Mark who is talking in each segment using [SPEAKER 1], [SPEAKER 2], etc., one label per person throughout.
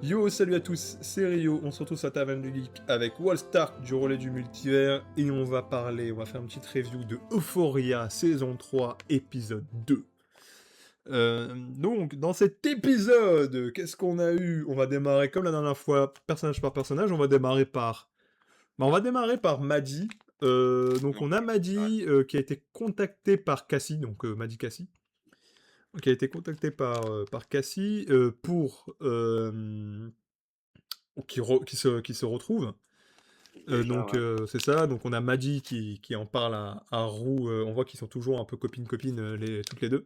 [SPEAKER 1] Yo, salut à tous, c'est Rio, on se retrouve sur la Taverne du Geek avec Wallstark du relais du multivers et on va faire une petite review de Euphoria saison 3 épisode 2. Donc, dans cet épisode, qu'est-ce qu'on a eu? On va démarrer comme la dernière fois, personnage par personnage, on va démarrer par Maddie. Donc on a Maddie qui a été contacté par Cassie, donc Maddie Cassie, qui a été contacté par Cassie pour qui se retrouvent.
[SPEAKER 2] C'est ça, ouais.
[SPEAKER 1] C'est ça, donc on a Maddie qui en parle à Roux, on voit qu'ils sont toujours un peu copines-copines, toutes les deux.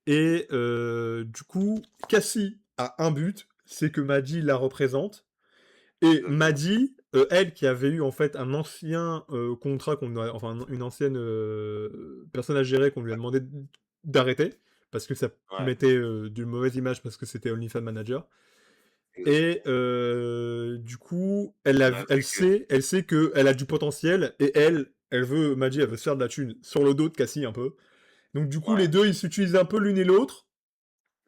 [SPEAKER 1] Et du coup, Cassie a un but, c'est que Maddie la représente. Et
[SPEAKER 2] Exactement.
[SPEAKER 1] Maddie, elle qui avait eu en fait un ancien contrat, enfin une ancienne personne à gérer qu'on lui a demandé d'arrêter, parce que ça
[SPEAKER 2] Ouais,
[SPEAKER 1] mettait d'une mauvaise image parce que c'était OnlyFans Manager. Et
[SPEAKER 2] exactement.
[SPEAKER 1] du coup,
[SPEAKER 2] On a vu que
[SPEAKER 1] elle sait que elle a du potentiel et Maddie, elle veut se faire de la thune sur le dos de Cassie un peu. Donc du coup, les
[SPEAKER 2] ouais,
[SPEAKER 1] deux, ils s'utilisent un peu l'une et l'autre.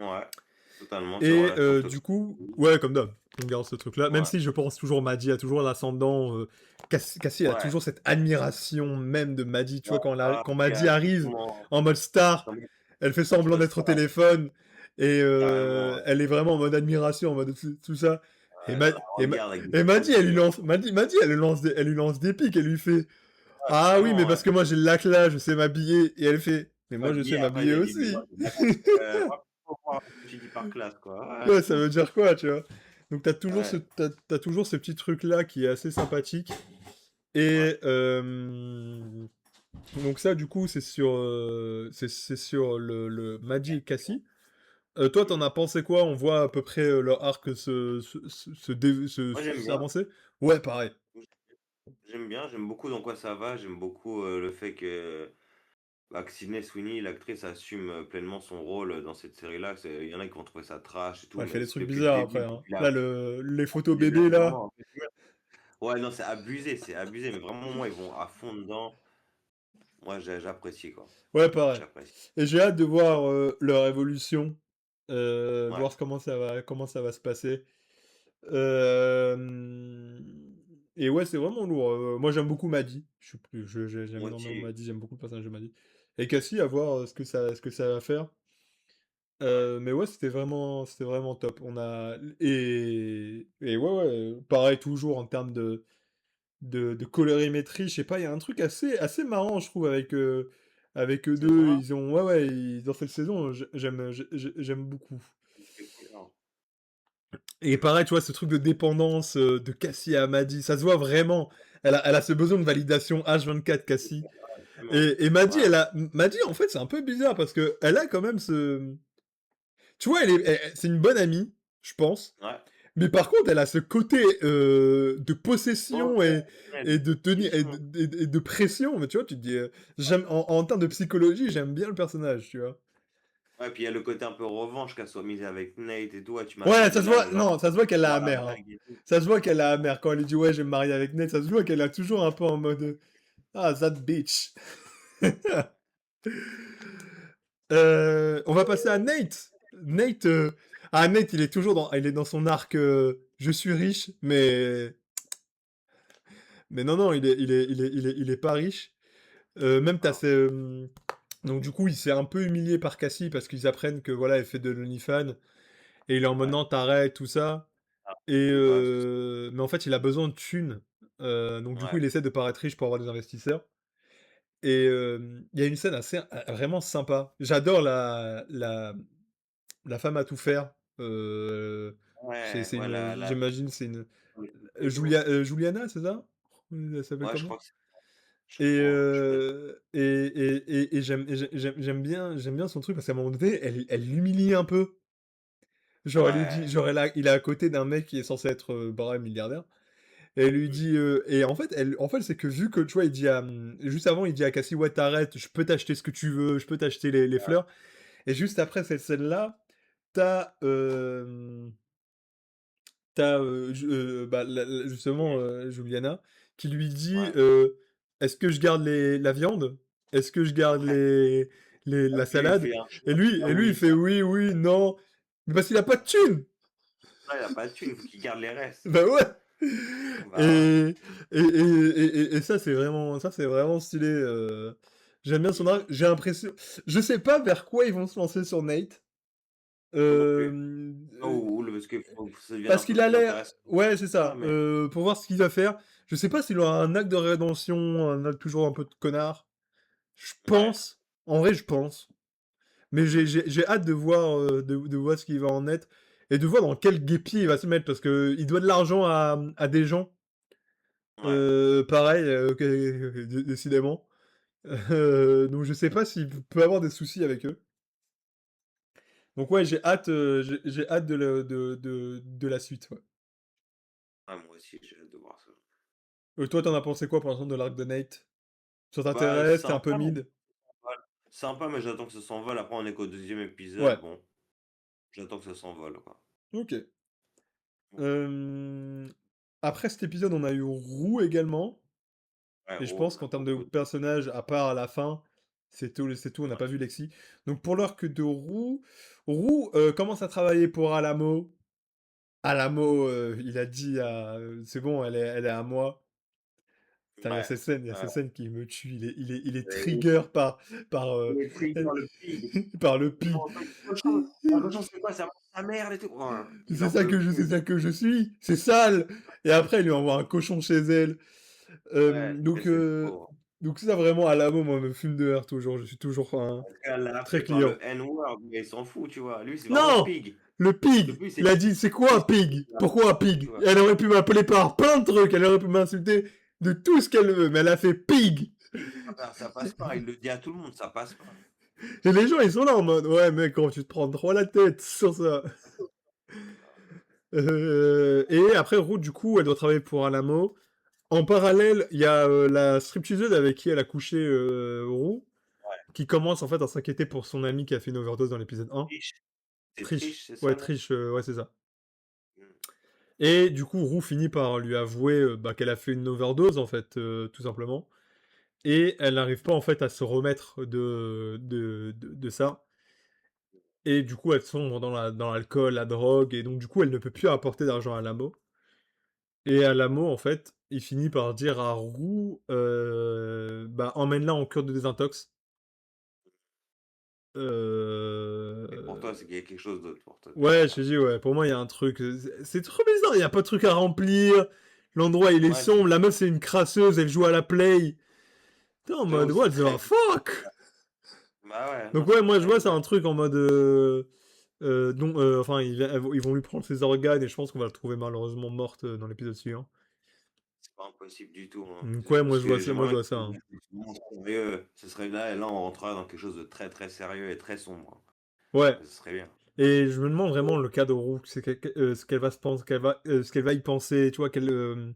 [SPEAKER 2] ouais, totalement, c'est une
[SPEAKER 1] Et
[SPEAKER 2] relation
[SPEAKER 1] du
[SPEAKER 2] toxique.
[SPEAKER 1] coup, ouais, comme d'hab, on garde ce truc-là. Même
[SPEAKER 2] Ouais,
[SPEAKER 1] si je pense toujours Maddie a toujours l'ascendant. Cassie, elle a
[SPEAKER 2] ouais,
[SPEAKER 1] toujours cette admiration même de Maddie. Tu
[SPEAKER 2] ouais,
[SPEAKER 1] vois, quand
[SPEAKER 2] qui
[SPEAKER 1] Maddie
[SPEAKER 2] a
[SPEAKER 1] arrive
[SPEAKER 2] justement
[SPEAKER 1] en mode star,
[SPEAKER 2] comme
[SPEAKER 1] elle fait semblant
[SPEAKER 2] notre
[SPEAKER 1] d'être au
[SPEAKER 2] star,
[SPEAKER 1] téléphone et
[SPEAKER 2] carrément, ouais.
[SPEAKER 1] elle est vraiment en mode admiration, en mode tout ça. Et,
[SPEAKER 2] Elle
[SPEAKER 1] Ma-
[SPEAKER 2] la
[SPEAKER 1] et, Ma-
[SPEAKER 2] regarde avec des
[SPEAKER 1] et
[SPEAKER 2] grands
[SPEAKER 1] Maddie, elle lui
[SPEAKER 2] yeux.
[SPEAKER 1] lance, Maddie, elle lui lance des piques, elle lui fait
[SPEAKER 2] Ouais,
[SPEAKER 1] ah oui, mais
[SPEAKER 2] carrément,
[SPEAKER 1] parce
[SPEAKER 2] ouais.
[SPEAKER 1] que moi j'ai le lac là, je sais m'habiller. Et elle fait mais moi je sais
[SPEAKER 2] M'habiller, après
[SPEAKER 1] m'habiller
[SPEAKER 2] elle dit: «Mais moi,
[SPEAKER 1] aussi.
[SPEAKER 2] j'ai pas moi, faut voir ce que j'ai dit par classe, quoi». Ouais,
[SPEAKER 1] Ouais, ça veut dire quoi, tu vois? Donc
[SPEAKER 2] ouais,
[SPEAKER 1] t'as toujours ce petit truc là qui est assez sympathique.
[SPEAKER 2] ouais.
[SPEAKER 1] Et donc ça, du coup, c'est sur le Maddie et Cassie. Toi, t'en
[SPEAKER 2] Mmh.
[SPEAKER 1] as pensé quoi? On voit à peu près leur arc
[SPEAKER 2] Moi, j'aime bien.
[SPEAKER 1] s'avancer? Ouais, pareil.
[SPEAKER 2] J'aime bien, j'aime beaucoup dans quoi ça va. J'aime beaucoup, le fait que Sydney Sweeney, l'actrice, assume, pleinement son rôle, dans cette série-là. Il y en a qui vont trouver ça trash et tout,
[SPEAKER 1] Ouais, elle fait
[SPEAKER 2] mais
[SPEAKER 1] des trucs
[SPEAKER 2] depuis le
[SPEAKER 1] bizarres
[SPEAKER 2] début,
[SPEAKER 1] après, hein.
[SPEAKER 2] depuis
[SPEAKER 1] Là,
[SPEAKER 2] la
[SPEAKER 1] les photos
[SPEAKER 2] les
[SPEAKER 1] bébés, là.
[SPEAKER 2] virements, ouais, non, c'est abusé, mais vraiment, moi, ils vont à fond dedans. Moi, j'apprécie, quoi.
[SPEAKER 1] Ouais, pareil.
[SPEAKER 2] J'apprécie.
[SPEAKER 1] Et j'ai hâte de voir leur évolution,
[SPEAKER 2] Ouais,
[SPEAKER 1] voir comment ça va se passer. Euh, Et ouais, c'est vraiment lourd. Moi, j'aime beaucoup Maddy. J'aime
[SPEAKER 2] moi
[SPEAKER 1] énormément
[SPEAKER 2] aussi.
[SPEAKER 1] Maddy. J'aime beaucoup le personnage de Maddy. Et Cassie, à voir ce que ça va faire.
[SPEAKER 2] Ouais,
[SPEAKER 1] Mais ouais, c'était vraiment top. Et ouais, ouais, pareil toujours en termes de colorimétrie. Je sais pas, il y a un truc assez marrant, je trouve, avec eux
[SPEAKER 2] saison
[SPEAKER 1] deux.
[SPEAKER 2] 1,
[SPEAKER 1] Dans cette saison, j'aime beaucoup.
[SPEAKER 2] les couleurs.
[SPEAKER 1] Et pareil, tu vois, ce truc de dépendance de Cassie à Maddy, ça se voit vraiment. Elle a ce besoin de validation H24, Cassie.
[SPEAKER 2] Vraiment.
[SPEAKER 1] Et
[SPEAKER 2] Ouais,
[SPEAKER 1] Maddy, en fait, c'est un peu bizarre parce que elle a quand même ce. Tu vois, c'est une bonne amie, je pense.
[SPEAKER 2] ouais.
[SPEAKER 1] Mais par contre, elle a ce côté de
[SPEAKER 2] Oh,
[SPEAKER 1] possession et de tenir
[SPEAKER 2] pression.
[SPEAKER 1] et de pression. Mais tu vois, tu te dis, en termes de psychologie, j'aime bien le personnage, tu vois.
[SPEAKER 2] Ouais, puis il y a le côté un peu revanche qu'elle soit mise avec Nate et tout. Ouais, tu m'as fait
[SPEAKER 1] Ouais,
[SPEAKER 2] du
[SPEAKER 1] ça se voit,
[SPEAKER 2] mal, genre,
[SPEAKER 1] non, ça se voit qu'elle
[SPEAKER 2] dans
[SPEAKER 1] a
[SPEAKER 2] la
[SPEAKER 1] amère, hein.
[SPEAKER 2] blague et tout.
[SPEAKER 1] Ça se voit qu'elle a amère quand elle lui dit ouais, je vais me marier avec Nate. Ça se voit qu'elle a toujours un peu en mode ah, that bitch. On va passer à Nate. Nate, il est dans son arc. Je suis riche, mais non, non, il est pas riche. Même t'as
[SPEAKER 2] Ah,
[SPEAKER 1] ces, donc du coup, il s'est un peu humilié par Cassie parce qu'ils apprennent que voilà, elle fait de l'OnlyFans et il est en mode
[SPEAKER 2] ouais.
[SPEAKER 1] non, t'arrêtes tout ça.
[SPEAKER 2] Ah,
[SPEAKER 1] Et
[SPEAKER 2] je veux pas, c'est ça.
[SPEAKER 1] mais en fait, il a besoin de thunes. Donc du coup,
[SPEAKER 2] Ouais,
[SPEAKER 1] il essaie de paraître riche pour avoir des investisseurs. Et il y a une scène vraiment sympa. J'adore la femme à tout faire.
[SPEAKER 2] ouais, ouais,
[SPEAKER 1] J'imagine, c'est une
[SPEAKER 2] et tout.
[SPEAKER 1] Juliana, c'est ça? Elle s'appelle
[SPEAKER 2] Ouais, je
[SPEAKER 1] comment?
[SPEAKER 2] crois que c'est je crois, je suis pas
[SPEAKER 1] J'aime bien son truc parce qu'à un moment donné, elle l'humilie un peu. Genre, elle lui dit,
[SPEAKER 2] ouais,
[SPEAKER 1] il est à côté d'un mec qui est censé être milliardaire. Et elle lui
[SPEAKER 2] mmh,
[SPEAKER 1] dit, et en fait, c'est que vu que, tu vois, juste avant, il dit à Cassie, ouais, t'arrêtes, je peux t'acheter ce que tu veux, je peux t'acheter les
[SPEAKER 2] ouais,
[SPEAKER 1] fleurs. Et juste après cette scène-là, t'as, justement, Juliana, qui lui dit,
[SPEAKER 2] ouais.
[SPEAKER 1] est-ce que je garde la viande? Est-ce que je garde
[SPEAKER 2] Et
[SPEAKER 1] la
[SPEAKER 2] puis lui, il
[SPEAKER 1] salade?
[SPEAKER 2] fait un choix, ah
[SPEAKER 1] Et lui, il
[SPEAKER 2] oui,
[SPEAKER 1] fait oui, oui, non. Mais parce qu'il a pas de thune!
[SPEAKER 2] contrat, il a pas de thunes, il faut qu'il garde les restes.
[SPEAKER 1] Bah ouais!
[SPEAKER 2] Bah ouais.
[SPEAKER 1] Et et ça, c'est vraiment stylé, j'aime bien son arc.
[SPEAKER 2] Mmh.
[SPEAKER 1] J'ai l'impression je sais pas vers quoi ils vont se lancer sur Nate,
[SPEAKER 2] Moi non plus.
[SPEAKER 1] hem,
[SPEAKER 2] Ou le parce que faut que ça devienne un
[SPEAKER 1] parce
[SPEAKER 2] peu
[SPEAKER 1] qu'il a
[SPEAKER 2] plus
[SPEAKER 1] l'air
[SPEAKER 2] intéressant,
[SPEAKER 1] ouais, c'est
[SPEAKER 2] ça,
[SPEAKER 1] ça,
[SPEAKER 2] mais
[SPEAKER 1] pour voir ce qu'il va faire. Je sais pas s'il aura un acte de rédemption, un acte toujours un peu de connard. Je
[SPEAKER 2] ouais.
[SPEAKER 1] pense, en vrai, je pense. Mais
[SPEAKER 2] Mmh.
[SPEAKER 1] j'ai hâte de voir, de voir ce qu'il va en être et de voir dans quel guêpier il va se mettre parce qu'il doit de l'argent à des gens,
[SPEAKER 2] Ouais.
[SPEAKER 1] pareil, décidément. Donc je sais pas s'il peut avoir des soucis avec eux. Donc ouais, j'ai hâte de la suite, ouais.
[SPEAKER 2] Ouais, moi aussi, j'ai hâte de voir ça.
[SPEAKER 1] Toi, tu en as pensé quoi pour l'instant de l'arc de Nate? Ça
[SPEAKER 2] Bah,
[SPEAKER 1] t'intéresse? Tu un peu
[SPEAKER 2] sympa,
[SPEAKER 1] mid?
[SPEAKER 2] voilà. Sympa, mais j'attends que ça s'envole. Après, on est qu'au 2e
[SPEAKER 1] Ouais,
[SPEAKER 2] épisode, bon, j'attends que ça s'envole, quoi.
[SPEAKER 1] OK.
[SPEAKER 2] Mmh.
[SPEAKER 1] Hem, Après cet épisode, on a eu Roux également
[SPEAKER 2] Ouais,
[SPEAKER 1] et je
[SPEAKER 2] oh,
[SPEAKER 1] pense
[SPEAKER 2] on a
[SPEAKER 1] qu'en termes de
[SPEAKER 2] beaucoup
[SPEAKER 1] personnage, à part à la fin, c'est tout, on n'a
[SPEAKER 2] ouais,
[SPEAKER 1] pas vu Lexi. Donc pour l'arc de Roux, Roux, commence à travailler pour Alamo. Alamo, il a dit à «C'est bon, elle est à moi». Putain,
[SPEAKER 2] ouais,
[SPEAKER 1] il y a cette scène qui me tue. Il est
[SPEAKER 2] ouais.
[SPEAKER 1] trigger par,
[SPEAKER 2] Il est pris par le pig.
[SPEAKER 1] par le pig.
[SPEAKER 2] Non, pas du cochon. Un cochon, c'est quoi? Ça mange sa merde et tout. Oh, il en peut
[SPEAKER 1] C'est
[SPEAKER 2] plus.
[SPEAKER 1] ça que je suis, c'est sale! Et après, il lui envoie un cochon chez elle.
[SPEAKER 2] Ouais,
[SPEAKER 1] Donc,
[SPEAKER 2] c'est trop.
[SPEAKER 1] donc ça vraiment à la moi, me fume de rire toujours. Je suis toujours un
[SPEAKER 2] Elle l'a
[SPEAKER 1] très
[SPEAKER 2] appelé par
[SPEAKER 1] client.
[SPEAKER 2] le N-word, mais il s'en fout, tu vois? Lui, c'est vraiment
[SPEAKER 1] Non!
[SPEAKER 2] pig.
[SPEAKER 1] Le
[SPEAKER 2] Le
[SPEAKER 1] pig!
[SPEAKER 2] but,
[SPEAKER 1] Il
[SPEAKER 2] c'est
[SPEAKER 1] a dit: «C'est
[SPEAKER 2] lui,
[SPEAKER 1] quoi
[SPEAKER 2] c'est
[SPEAKER 1] pig?
[SPEAKER 2] il l'a
[SPEAKER 1] Pourquoi
[SPEAKER 2] tu
[SPEAKER 1] pig?»
[SPEAKER 2] vois?
[SPEAKER 1] Elle aurait pu m'appeler par plein de trucs, elle aurait pu m'insulter de tout ce qu'elle veut, mais elle a fait pig!
[SPEAKER 2] Pig, ça passe pas, il le dit à tout le monde, ça passe pas.
[SPEAKER 1] Et les gens, ils sont là en mode: «Ouais, mec, comment tu te prends trop la tête sur ça?» Et après, Roux, du coup, elle doit travailler pour Alamo. En parallèle, il y a, la stripteaseuse avec qui elle a couché, Roux,
[SPEAKER 2] Ouais,
[SPEAKER 1] qui commence, en fait, à s'inquiéter pour son amie qui a fait une overdose dans l'épisode 1.
[SPEAKER 2] Triche. C'est
[SPEAKER 1] Triche.
[SPEAKER 2] Triche, c'est
[SPEAKER 1] Ouais,
[SPEAKER 2] ça, non?
[SPEAKER 1] Triche, ouais, c'est ça.
[SPEAKER 2] Mmh.
[SPEAKER 1] Et du coup, Roux finit par lui avouer, bah, qu'elle a fait une overdose, en fait, tout simplement. Et elle n'arrive pas, en fait, à se remettre de ça. Et du coup, elle sombre dans l'alcool, la drogue, et donc du coup, elle ne peut plus apporter d'argent à Lamo. Et à Lamo, en fait, il finit par dire à Roux, bah, emmène-la en cure de désintox.
[SPEAKER 2] Et pour toi, c'est
[SPEAKER 1] Heu,
[SPEAKER 2] qu'il y a quelque chose d'autre pour toi
[SPEAKER 1] ouais, je
[SPEAKER 2] derrière.
[SPEAKER 1] te dis, ouais, pour moi, il y a un truc, c'est trop bizarre, il y a pas de truc à remplir, l'endroit, il est
[SPEAKER 2] Ouais, c'est
[SPEAKER 1] sombre, la meuf, c'est une crasseuse, elle joue à la Play. Tu en
[SPEAKER 2] j'avoue,
[SPEAKER 1] mode:
[SPEAKER 2] c'est
[SPEAKER 1] «What the
[SPEAKER 2] très
[SPEAKER 1] fuck?»
[SPEAKER 2] bah, ouais, non,
[SPEAKER 1] Donc ouais,
[SPEAKER 2] c'est
[SPEAKER 1] moi, je
[SPEAKER 2] très
[SPEAKER 1] vois, c'est
[SPEAKER 2] bizarre.
[SPEAKER 1] un truc en mode, enfin, ils vont lui prendre ses organes et je pense qu'on va la trouver malheureusement morte, dans l'épisode suivant.
[SPEAKER 2] C'est pas impossible du tout, hein.
[SPEAKER 1] Donc ouais,
[SPEAKER 2] C'est parce que
[SPEAKER 1] moi,
[SPEAKER 2] j'aimerais
[SPEAKER 1] je
[SPEAKER 2] bien
[SPEAKER 1] vois
[SPEAKER 2] que
[SPEAKER 1] ça,
[SPEAKER 2] ce
[SPEAKER 1] hein.
[SPEAKER 2] soit vraiment sérieux. Ce serait là et là, on rentrerait dans quelque chose de très, très sérieux et très sombre.
[SPEAKER 1] Ouais,
[SPEAKER 2] Ce serait bien.
[SPEAKER 1] et je me demande vraiment le cas de Roux, ce qu'elle va se penser, ce qu'elle va y penser, tu vois? Tu
[SPEAKER 2] Oui,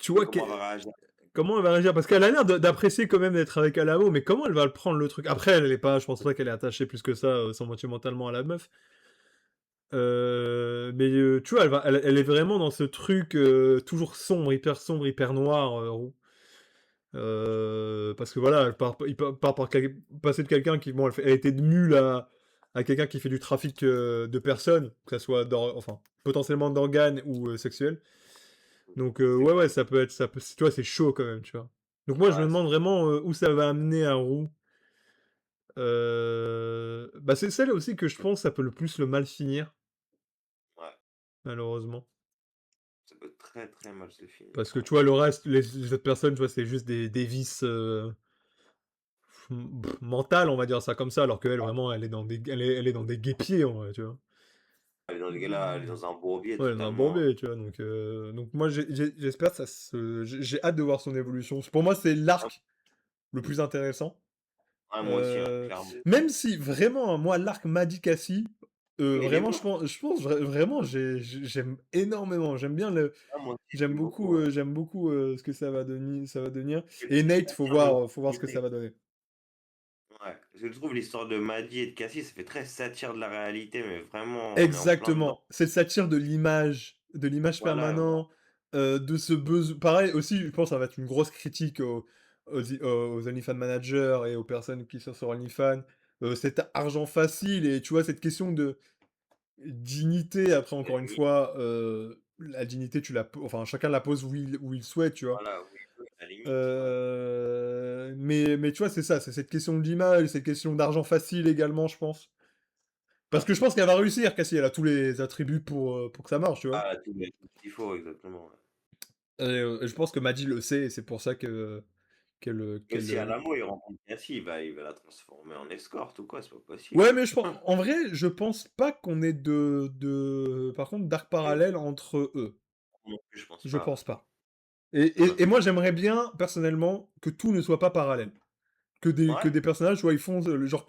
[SPEAKER 1] vois?
[SPEAKER 2] comment elle va réagir?
[SPEAKER 1] Comment elle va réagir? Parce qu'elle a l'air d'apprécier quand même d'être avec Alamo, mais comment elle va le prendre le truc? Après, elle est pas, je pense pas qu'elle est attachée plus que ça, sentimentalement à la meuf. Mais tu vois, elle est vraiment dans ce truc, toujours sombre, hyper noir, Roux. Parce que voilà, il part par passer de quelqu'un qui, bon, elle était nulle à quelqu'un qui fait du trafic, de personnes, que ça soit enfin, potentiellement d'organes ou sexuels. Donc
[SPEAKER 2] C'est
[SPEAKER 1] ouais, ouais,
[SPEAKER 2] clair.
[SPEAKER 1] tu vois, c'est chaud quand même, tu vois. Donc moi, je me
[SPEAKER 2] Ouais, c'est
[SPEAKER 1] demande vraiment, où ça va amener à Roux. Bah, c'est celle aussi que je pense ça peut le plus le mal finir,
[SPEAKER 2] ouais,
[SPEAKER 1] malheureusement.
[SPEAKER 2] ça peut très, très mal se finir,
[SPEAKER 1] Parce que
[SPEAKER 2] ouais.
[SPEAKER 1] tu vois, le reste, les autres personnes, tu vois, c'est juste des vices, mentales, on va dire ça comme ça, alors qu'elle, vraiment, elle est dans des guêpiers, en vrai, tu vois?
[SPEAKER 2] Elle est dans les là, elle est dans un bourbier
[SPEAKER 1] Ouais, elle est dans un
[SPEAKER 2] totalement,
[SPEAKER 1] bourbier, tu vois? Donc moi, j'espère que j'ai hâte de voir son évolution. Pour moi, c'est l'arc le plus intéressant.
[SPEAKER 2] ouais, moi aussi, hein,
[SPEAKER 1] Heu,
[SPEAKER 2] clairement.
[SPEAKER 1] Même si vraiment, hein, moi, l'arc Madi Kassi,
[SPEAKER 2] Il est
[SPEAKER 1] vraiment,
[SPEAKER 2] bon.
[SPEAKER 1] je pense vraiment, j'aime énormément. J'aime bien
[SPEAKER 2] Ah, moi aussi, j'aime beaucoup, ouais.
[SPEAKER 1] j'aime beaucoup, ce que ça va devenir.
[SPEAKER 2] Et
[SPEAKER 1] Et Nate,
[SPEAKER 2] de
[SPEAKER 1] faut voir ce que ça va donner.
[SPEAKER 2] ouais, parce que je trouve l'histoire de Maddy et de Cassie, ça fait très satire de la réalité, mais vraiment, on est en plein dedans.
[SPEAKER 1] Exactement. Cette satire de l'image
[SPEAKER 2] Voilà,
[SPEAKER 1] permanent, de ce pareil aussi, je pense, ça va être une grosse critique aux OnlyFans managers et aux personnes qui sont sur OnlyFans, cet argent facile et tu vois, cette question de Dignité, après,
[SPEAKER 2] à la
[SPEAKER 1] encore une
[SPEAKER 2] limite,
[SPEAKER 1] fois, la dignité, tu la po enfin, chacun la pose où il souhaite, tu vois?
[SPEAKER 2] voilà, oui, oui, à la limite, ouais.
[SPEAKER 1] Mais tu vois, c'est ça, c'est cette question de l'image, cette question d'argent facile également, je pense. Parce
[SPEAKER 2] Ouais.
[SPEAKER 1] que je pense qu'elle va réussir, Cassie, elle a tous les attributs pour que ça marche, tu vois?
[SPEAKER 2] Ah, tout ce qu'il faut, exactement, ouais.
[SPEAKER 1] Et je pense que Maddy le sait et c'est pour ça qu'elle,
[SPEAKER 2] Mais
[SPEAKER 1] qu'elle,
[SPEAKER 2] si à l'amour, il rencontre Cassie, il va la transformer en escorte ou quoi, c'est pas
[SPEAKER 1] ouais,
[SPEAKER 2] possible.
[SPEAKER 1] mais je pen en vrai, je pense pas qu'on ait de par contre, d'arc
[SPEAKER 2] Et
[SPEAKER 1] parallèle entre eux.
[SPEAKER 2] moi non plus, je pense
[SPEAKER 1] Je
[SPEAKER 2] pas, ouais.
[SPEAKER 1] pense pas. Et
[SPEAKER 2] Ouais.
[SPEAKER 1] et et moi, j'aimerais bien, personnellement, que tout ne soit pas parallèle. Que
[SPEAKER 2] Ouais,
[SPEAKER 1] des personnages, tu vois, ils font, le genre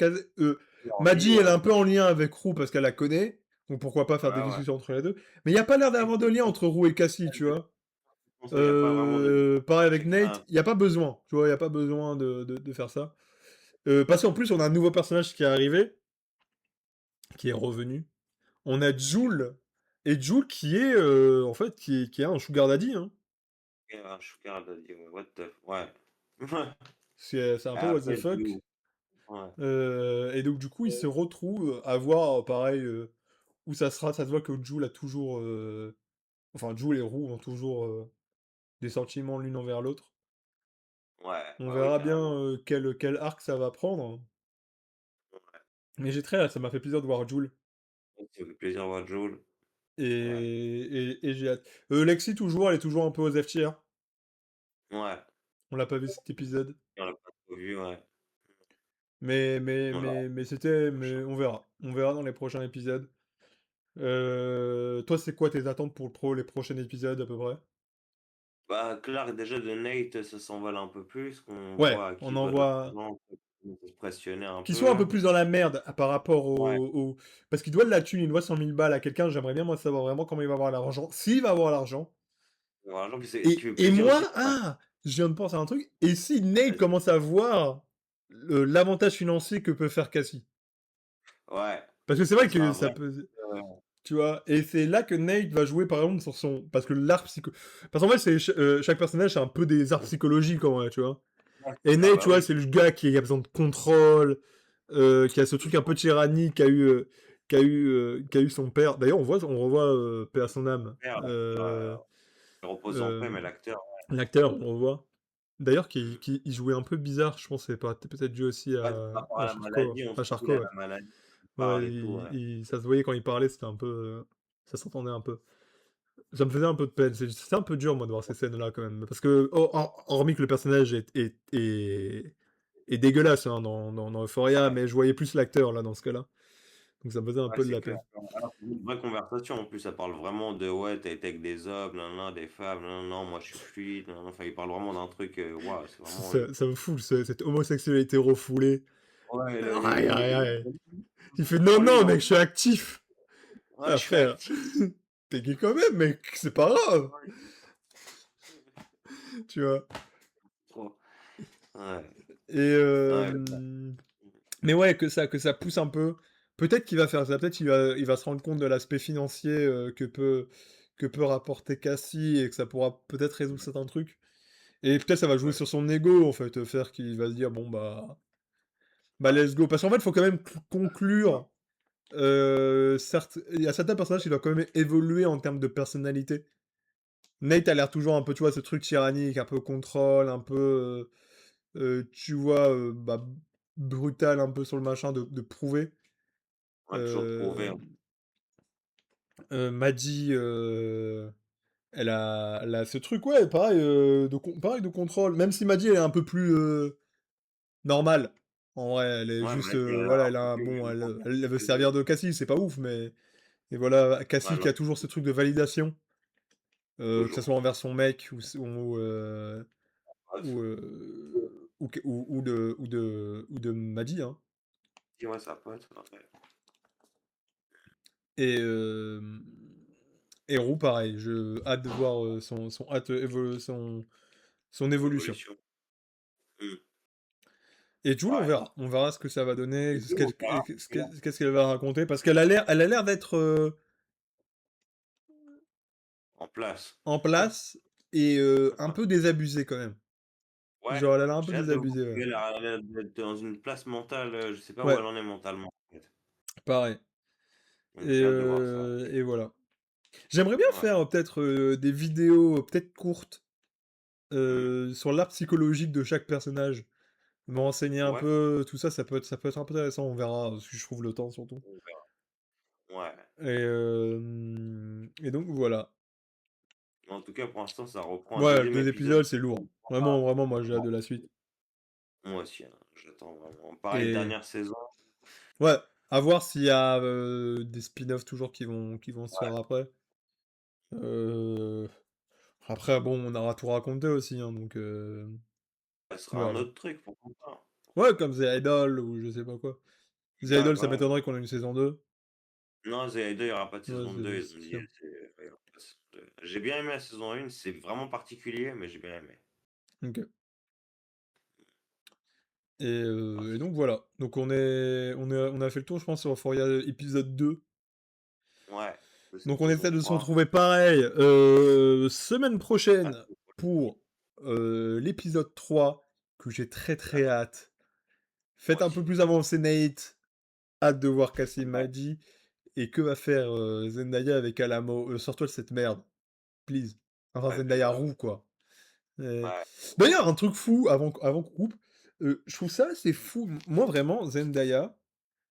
[SPEAKER 2] hormis,
[SPEAKER 1] Maddy, elle est
[SPEAKER 2] ouais,
[SPEAKER 1] un peu en lien avec Roux parce qu'elle la connaît, donc pourquoi pas faire des
[SPEAKER 2] ouais, ouais.
[SPEAKER 1] discussions entre les 2. Mais il y a pas l'air d'avoir de lien
[SPEAKER 2] Exactement,
[SPEAKER 1] entre Roux et Cassie, tu vois?
[SPEAKER 2] ça, il y a pas vraiment de
[SPEAKER 1] Pareil avec Nate,
[SPEAKER 2] chacun
[SPEAKER 1] il y a pas besoin, tu vois? Il y a pas besoin de faire ça. Parce qu'en plus, on a un nouveau personnage qui est arrivé, qui est revenu. On a Jul et Jul qui est, en fait, qui est un sugar daddy, hein.
[SPEAKER 2] un sugar daddy, ouais, what the ouais. Ouais.
[SPEAKER 1] C'est un
[SPEAKER 2] Et
[SPEAKER 1] peu what the
[SPEAKER 2] après
[SPEAKER 1] fuck.
[SPEAKER 2] Drew, ouais,
[SPEAKER 1] Et donc du coup, il se retrouve à voir, pareil, où ça sera. Ça se voit que Jul a toujours, enfin Jul et Roux ont toujours, des sentiments l'une envers l'autre.
[SPEAKER 2] ouais,
[SPEAKER 1] On
[SPEAKER 2] ouais, ouais,
[SPEAKER 1] verra bien,
[SPEAKER 2] carrément.
[SPEAKER 1] quel arc ça va prendre,
[SPEAKER 2] Ouais,
[SPEAKER 1] mais j'ai très hâte, ça m'a fait plaisir de voir Jul
[SPEAKER 2] ça fait plaisir de voir Joel.
[SPEAKER 1] et
[SPEAKER 2] Ouais,
[SPEAKER 1] et j'ai hâte. Lexi toujours, elle est toujours un peu aux F tier.
[SPEAKER 2] ouais,
[SPEAKER 1] On l'a pas vu cet épisode,
[SPEAKER 2] on l'a pas trop vu, ouais. On l'a prochain.
[SPEAKER 1] mais on verra. On verra dans les prochains épisodes. Toi, c'est quoi tes attentes pour les prochains épisodes à peu près?
[SPEAKER 2] Bah, Clark, déjà de Nate, ça s'envole un peu plus, qu'on
[SPEAKER 1] Ouais,
[SPEAKER 2] voit
[SPEAKER 1] on
[SPEAKER 2] qu'il
[SPEAKER 1] en
[SPEAKER 2] veut de
[SPEAKER 1] voit
[SPEAKER 2] l'argent, qu'il commence à se pressionner un
[SPEAKER 1] qu'il soit un
[SPEAKER 2] peu.
[SPEAKER 1] peu plus dans la merde par rapport
[SPEAKER 2] Ouais,
[SPEAKER 1] parce qu'il doit de la thune, il doit 100 000 balles à quelqu'un. J'aimerais bien moi savoir vraiment comment il va avoir l'argent, s'il va avoir l'argent.
[SPEAKER 2] l'argent qui
[SPEAKER 1] Et
[SPEAKER 2] fait
[SPEAKER 1] et
[SPEAKER 2] plaisir aussi.
[SPEAKER 1] moi,
[SPEAKER 2] Ouais,
[SPEAKER 1] ah! Je viens de penser à un truc, et si Nate
[SPEAKER 2] vas-y.
[SPEAKER 1] commence à voir l'avantage financier que peut faire Cassie?
[SPEAKER 2] Ouais,
[SPEAKER 1] Parce que c'est
[SPEAKER 2] ça
[SPEAKER 1] vrai
[SPEAKER 2] serait
[SPEAKER 1] que
[SPEAKER 2] un
[SPEAKER 1] ça
[SPEAKER 2] vrai
[SPEAKER 1] peut,
[SPEAKER 2] ouais,
[SPEAKER 1] tu vois? Et c'est là que Nate va jouer, par exemple, sur son parce que l'art psycho parce qu'en fait, chaque personnage, c'est un peu des arts psychologiques, en vrai, tu vois?
[SPEAKER 2] ouais,
[SPEAKER 1] Et
[SPEAKER 2] c'est ça,
[SPEAKER 1] Nate, tu
[SPEAKER 2] bah
[SPEAKER 1] vois,
[SPEAKER 2] oui.
[SPEAKER 1] c'est le gars qui a besoin de contrôle, qui a ce truc un peu tyrannique qu'a eu son père. D'ailleurs, on revoit, paix à son âme,
[SPEAKER 2] L'acteur, il repose en paix,
[SPEAKER 1] hem,
[SPEAKER 2] mais l'acteur,
[SPEAKER 1] l'acteur, on le revoit. D'ailleurs,
[SPEAKER 2] mmh.
[SPEAKER 1] il jouait un peu bizarre, je pense que c'est peut-être dû aussi
[SPEAKER 2] Ouais, c'est par rapport à
[SPEAKER 1] à
[SPEAKER 2] la
[SPEAKER 1] Charcot,
[SPEAKER 2] maladie, on
[SPEAKER 1] à
[SPEAKER 2] sent qu'il a
[SPEAKER 1] Charcot, ouais.
[SPEAKER 2] la maladie, il
[SPEAKER 1] Ouais,
[SPEAKER 2] parle et tout, ouais.
[SPEAKER 1] ça se voyait quand il parlait, c'était un peu, ça s'entendait un peu. Ça me faisait un peu de peine, c'était un peu dur, moi, de voir ces scènes-là, quand même. Parce que, hormis que le personnage est dégueulasse, hein, dans Euphoria,
[SPEAKER 2] Ouais,
[SPEAKER 1] mais je voyais plus l'acteur, là, dans ce cas-là. Donc ça me faisait un
[SPEAKER 2] ouais,
[SPEAKER 1] peu de
[SPEAKER 2] c'est
[SPEAKER 1] la
[SPEAKER 2] clair.
[SPEAKER 1] peine.
[SPEAKER 2] Alors c'est une vraie conversation, en plus, ça parle vraiment de: «Ouais, tu été avec des hommes, nin nin, des femmes, nin nin, moi je suis fluide, nin nin». Enfin, il parle vraiment d'un truc, waouh, c'est vraiment une
[SPEAKER 1] Ça me fout, cette homosexualité refoulée.
[SPEAKER 2] ouais,
[SPEAKER 1] Aïe, aïe, aïe. Il fait: «Non,
[SPEAKER 2] pour lui,
[SPEAKER 1] non,
[SPEAKER 2] il en
[SPEAKER 1] mec, je suis actif!»
[SPEAKER 2] ouais,
[SPEAKER 1] Ah
[SPEAKER 2] je suis
[SPEAKER 1] frère,
[SPEAKER 2] actif.
[SPEAKER 1] tu gay quand même, mec, c'est pas grave,
[SPEAKER 2] Ouais,
[SPEAKER 1] tu vois?
[SPEAKER 2] trop. Ouais,
[SPEAKER 1] Et
[SPEAKER 2] ouais,
[SPEAKER 1] mais ouais, que ça pousse un peu. Peut-être qu'il va faire ça, peut-être il va se rendre compte de l'aspect financier, que peut rapporter Cassie et que ça pourra peut-être résoudre certains trucs. Et peut-être ça va jouer
[SPEAKER 2] ouais,
[SPEAKER 1] sur son ego, en fait, faire qu'il va se dire: «Bon, bah,
[SPEAKER 2] ouais,
[SPEAKER 1] let's go». Parce qu'en fait, il faut quand même
[SPEAKER 2] ouais,
[SPEAKER 1] conclure, certes, il y a certains personnages qui doivent quand même évoluer en termes de personnalité. Nate a l'air toujours un peu, tu vois, ce truc tyrannique, un peu contrôle, un peu, tu vois, brutal un peu sur le machin de prouver.
[SPEAKER 2] on a toujours prouvé,
[SPEAKER 1] Hem, Maddie, elle a ce truc, ouais, pareil, pareil de contrôle. Même si Maddie, elle est un peu plus, normale. En vrai, elle est
[SPEAKER 2] ouais,
[SPEAKER 1] juste,
[SPEAKER 2] Maggie, elle a l'air
[SPEAKER 1] voilà,
[SPEAKER 2] un
[SPEAKER 1] elle a
[SPEAKER 2] peu
[SPEAKER 1] un
[SPEAKER 2] plus
[SPEAKER 1] bon,
[SPEAKER 2] vivante,
[SPEAKER 1] elle veut
[SPEAKER 2] plus
[SPEAKER 1] servir de Cassie, c'est pas ouf, mais et voilà,
[SPEAKER 2] ouais,
[SPEAKER 1] Cassie qui
[SPEAKER 2] non,
[SPEAKER 1] a toujours ce truc de validation, que ça
[SPEAKER 2] toujours.
[SPEAKER 1] soit envers son mec
[SPEAKER 2] Ouais,
[SPEAKER 1] ou de Maddie, hein.
[SPEAKER 2] ouais, ça peut être, ouais.
[SPEAKER 1] Et Hero, pareil, je hâte de voir, son évolution.
[SPEAKER 2] Évolution. Mmh.
[SPEAKER 1] Et Jul,
[SPEAKER 2] Ouais.
[SPEAKER 1] on verra ce que ça va donner,
[SPEAKER 2] Et puis on verra,
[SPEAKER 1] qu'est-ce qu'elle va raconter, parce elle a l'air d'être,
[SPEAKER 2] en place.
[SPEAKER 1] en place et un
[SPEAKER 2] Ouais.
[SPEAKER 1] peu désabusée quand même.
[SPEAKER 2] Ouais,
[SPEAKER 1] Genre elle a l'air un peu
[SPEAKER 2] j'ai hâte de voir,
[SPEAKER 1] désabusée, ouais.
[SPEAKER 2] elle a l'air d'être dans une place mentale, je sais pas où
[SPEAKER 1] Ouais,
[SPEAKER 2] elle en est mentalement, en fait.
[SPEAKER 1] pareil.
[SPEAKER 2] Donc j'ai hâte de voir ça.
[SPEAKER 1] Et voilà. J'aimerais bien
[SPEAKER 2] Ouais.
[SPEAKER 1] faire peut-être des vidéos peut-être courtes
[SPEAKER 2] Mmh.
[SPEAKER 1] sur l'art psychologique de chaque personnage. Me renseigner un
[SPEAKER 2] Ouais,
[SPEAKER 1] peu, tout ça, ça peut être intéressant, on verra si je trouve le temps surtout.
[SPEAKER 2] on verra. Ouais.
[SPEAKER 1] Et donc voilà.
[SPEAKER 2] En tout cas, pour l'instant, ça reprend un
[SPEAKER 1] Ouais,
[SPEAKER 2] deuxième
[SPEAKER 1] 2
[SPEAKER 2] épisode.
[SPEAKER 1] épisodes, c'est lourd. Vraiment, vraiment, moi j'ai hâte de la suite.
[SPEAKER 2] Moi aussi, hein, j'attends vraiment. Pareil,
[SPEAKER 1] Et
[SPEAKER 2] dernière saison.
[SPEAKER 1] ouais, à voir s'il y a des spin-offs toujours qui vont se faire
[SPEAKER 2] Ouais,
[SPEAKER 1] après. Heu, Après bon, on aura tout raconté aussi, hein, donc
[SPEAKER 2] ça sera un
[SPEAKER 1] voilà.
[SPEAKER 2] autre truc, pourquoi pas.
[SPEAKER 1] Ouais, comme The Idol ou je sais pas quoi. The
[SPEAKER 2] Ouais,
[SPEAKER 1] Idol, ça
[SPEAKER 2] voilà.
[SPEAKER 1] m'étonnerait qu'on ait une saison 2.
[SPEAKER 2] Non, The Idol, il n'y aura pas de
[SPEAKER 1] Ouais,
[SPEAKER 2] saison 2. Ils ont
[SPEAKER 1] c'est
[SPEAKER 2] dit,
[SPEAKER 1] sûr.
[SPEAKER 2] il y aura pas de saison 2. J'ai bien aimé la saison 1, c'est vraiment particulier, mais j'ai bien aimé.
[SPEAKER 1] OK.
[SPEAKER 2] Parce
[SPEAKER 1] Et donc voilà. Donc on a fait le tour, je pense, sur Euphoria épisode 2.
[SPEAKER 2] ouais, de cette
[SPEAKER 1] Donc on
[SPEAKER 2] saison
[SPEAKER 1] essaie de se
[SPEAKER 2] 3.
[SPEAKER 1] retrouver pareil, semaine
[SPEAKER 2] Ah,
[SPEAKER 1] prochaine
[SPEAKER 2] c'est cool.
[SPEAKER 1] pour, l'épisode 3 que j'ai très, très
[SPEAKER 2] D'accord.
[SPEAKER 1] hâte.
[SPEAKER 2] Moi
[SPEAKER 1] Faites un peu
[SPEAKER 2] aussi.
[SPEAKER 1] plus avancer Nate, hâte de voir Kassim
[SPEAKER 2] Ouais,
[SPEAKER 1] Mahdi et que va faire, Zendaya avec Alamo? Sors-toi de cette merde, please. Enfin
[SPEAKER 2] ouais,
[SPEAKER 1] Zendaya
[SPEAKER 2] déjà.
[SPEAKER 1] roux quoi. Heu,
[SPEAKER 2] Ouais.
[SPEAKER 1] D'ailleurs un truc fou avant qu'on coupe, je trouve ça assez fou. Moi vraiment Zendaya,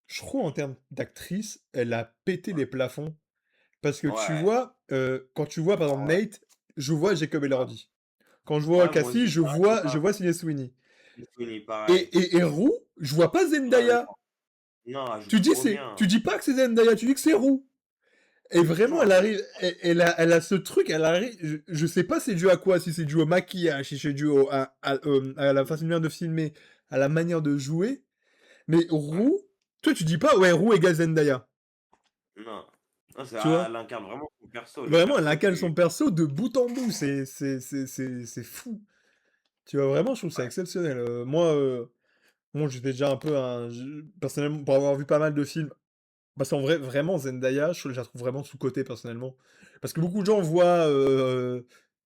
[SPEAKER 1] je trouve en
[SPEAKER 2] Mmh.
[SPEAKER 1] termes d'actrice, elle a pété les plafonds. Parce que tu
[SPEAKER 2] Ouais.
[SPEAKER 1] vois, quand tu vois par exemple
[SPEAKER 2] Ouais.
[SPEAKER 1] Nate, je vois Jacob
[SPEAKER 2] Ouais.
[SPEAKER 1] Elordi. Quand je vois
[SPEAKER 2] Ouais, moi
[SPEAKER 1] Cassie,
[SPEAKER 2] aussi,
[SPEAKER 1] je
[SPEAKER 2] pareil,
[SPEAKER 1] vois je
[SPEAKER 2] pareil.
[SPEAKER 1] vois Sydney Sweeney.
[SPEAKER 2] J'ai fini pareil.
[SPEAKER 1] Et Roux, je vois pas
[SPEAKER 2] Ouais,
[SPEAKER 1] Zendaya.
[SPEAKER 2] non, elle joue
[SPEAKER 1] Tu dis
[SPEAKER 2] trop
[SPEAKER 1] c'est
[SPEAKER 2] bien.
[SPEAKER 1] tu dis pas que c'est Zendaya, tu dis que c'est Roux. Et vraiment,
[SPEAKER 2] Non,
[SPEAKER 1] elle
[SPEAKER 2] c'est
[SPEAKER 1] arrive, elle a ce truc, elle arrive, je sais pas c'est dû à quoi, si c'est dû au maquillage, si c'est dû à la façon de filmer, à la manière de jouer, mais
[SPEAKER 2] ouais.
[SPEAKER 1] Roux, toi tu dis pas, ouais, Roux égale Zendaya,
[SPEAKER 2] Non. Non,
[SPEAKER 1] tu vois?
[SPEAKER 2] elle incarne vraiment son perso. Le
[SPEAKER 1] Vraiment, elle
[SPEAKER 2] perso,
[SPEAKER 1] incarne
[SPEAKER 2] tu.
[SPEAKER 1] son perso de bout en bout, c'est fou. Tu vois, vraiment, je trouve ça
[SPEAKER 2] Ouais.
[SPEAKER 1] exceptionnel. Moi, j'étais déjà un peu personnellement, pour avoir vu pas mal de films, parce qu'en vrai, vraiment, Zendaya, je la trouve vraiment sous-cotée, personnellement. Parce que beaucoup de gens voient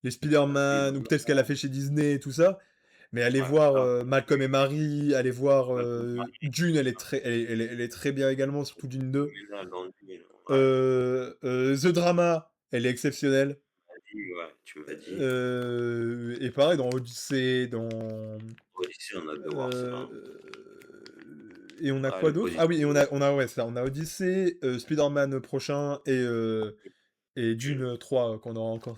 [SPEAKER 1] les Spider-Man, ou
[SPEAKER 2] Spider-Man,
[SPEAKER 1] peut-être ce qu'elle a fait chez Disney et tout ça, mais allez
[SPEAKER 2] ouais.
[SPEAKER 1] voir
[SPEAKER 2] Non,
[SPEAKER 1] Malcolm et Marie, allez voir
[SPEAKER 2] Malcolm
[SPEAKER 1] Dune, elle est très bien également, surtout Dune 2.
[SPEAKER 2] phénoménal dans le film. Ouais.
[SPEAKER 1] The Drama, elle est exceptionnelle.
[SPEAKER 2] Ouais, tu m'as dit.
[SPEAKER 1] Et pareil, dans Odyssey, dans
[SPEAKER 2] Odyssey, on a hâte de voir ça, hein.
[SPEAKER 1] Heu et on a
[SPEAKER 2] Ah,
[SPEAKER 1] quoi
[SPEAKER 2] le
[SPEAKER 1] d'autre? Ah oui, et
[SPEAKER 2] positif.
[SPEAKER 1] ouais, c'est ça, on a Odyssey, Spider-Man prochain et
[SPEAKER 2] Dune.
[SPEAKER 1] Dune 3 qu'on aura encore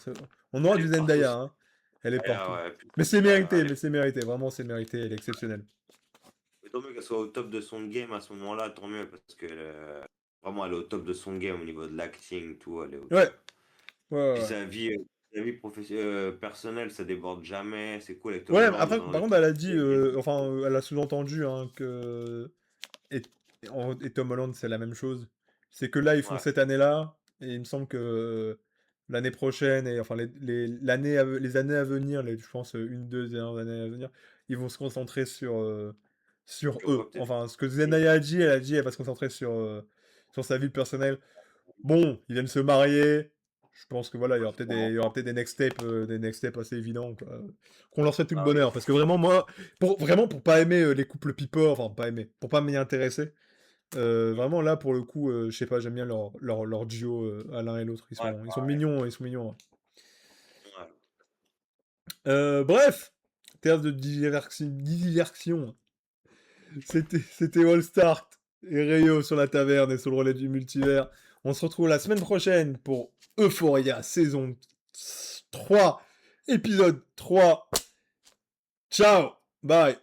[SPEAKER 1] on aura
[SPEAKER 2] Elle
[SPEAKER 1] du
[SPEAKER 2] est partout,
[SPEAKER 1] Zendaya,
[SPEAKER 2] ça.
[SPEAKER 1] hein. Elle est partout.
[SPEAKER 2] Ouais, putain, ouais, elle est.
[SPEAKER 1] Mais c'est mérité, vraiment c'est mérité, elle est exceptionnelle.
[SPEAKER 2] Mais tant mieux qu'elle soit au top de son game à ce moment-là, tant mieux, parce que vraiment, elle est au top de son game au niveau de l'acting, tout, elle est au
[SPEAKER 1] Ouais,
[SPEAKER 2] top.
[SPEAKER 1] ouais, ouais,
[SPEAKER 2] Puis
[SPEAKER 1] ouais.
[SPEAKER 2] sa vie personnelle, ça déborde jamais, c'est cool avec Tom
[SPEAKER 1] Ouais,
[SPEAKER 2] Holland,
[SPEAKER 1] après,
[SPEAKER 2] ils ont
[SPEAKER 1] par contre, elle a dit,
[SPEAKER 2] réussi.
[SPEAKER 1] enfin, elle a sous-entendu, hein, et et Tom Holland, c'est la même chose. C'est que là, ils font
[SPEAKER 2] Ouais,
[SPEAKER 1] cette année-là, et il me semble que l'année prochaine, et enfin les années à venir, je pense 1-2 années à venir, ils vont se concentrer sur
[SPEAKER 2] tu
[SPEAKER 1] eux.
[SPEAKER 2] vois, peut-être.
[SPEAKER 1] Enfin, ce que Zendaya a dit, elle va se concentrer sur sa vie personnelle. Bon, ils viennent se marier. Je pense que voilà, il y aura peut-être des next steps assez évidents, quoi. Qu'on leur souhaite tout le
[SPEAKER 2] Ah oui,
[SPEAKER 1] bonheur, parce que vraiment moi, pour pas aimer les couples people, enfin pas aimer, pour pas m'y intéresser, vraiment là pour le coup, je sais pas, j'aime bien leur duo à l'un et l'autre.
[SPEAKER 2] ouais,
[SPEAKER 1] Ils sont mignons, ils sont mignons, hein.
[SPEAKER 2] ouais.
[SPEAKER 1] Bref, terre de diversion. C'était All Start et Rayo sur la taverne et sur le relais du multivers. On se retrouve la semaine prochaine pour Euphoria saison 3, épisode 3. Ciao, bye.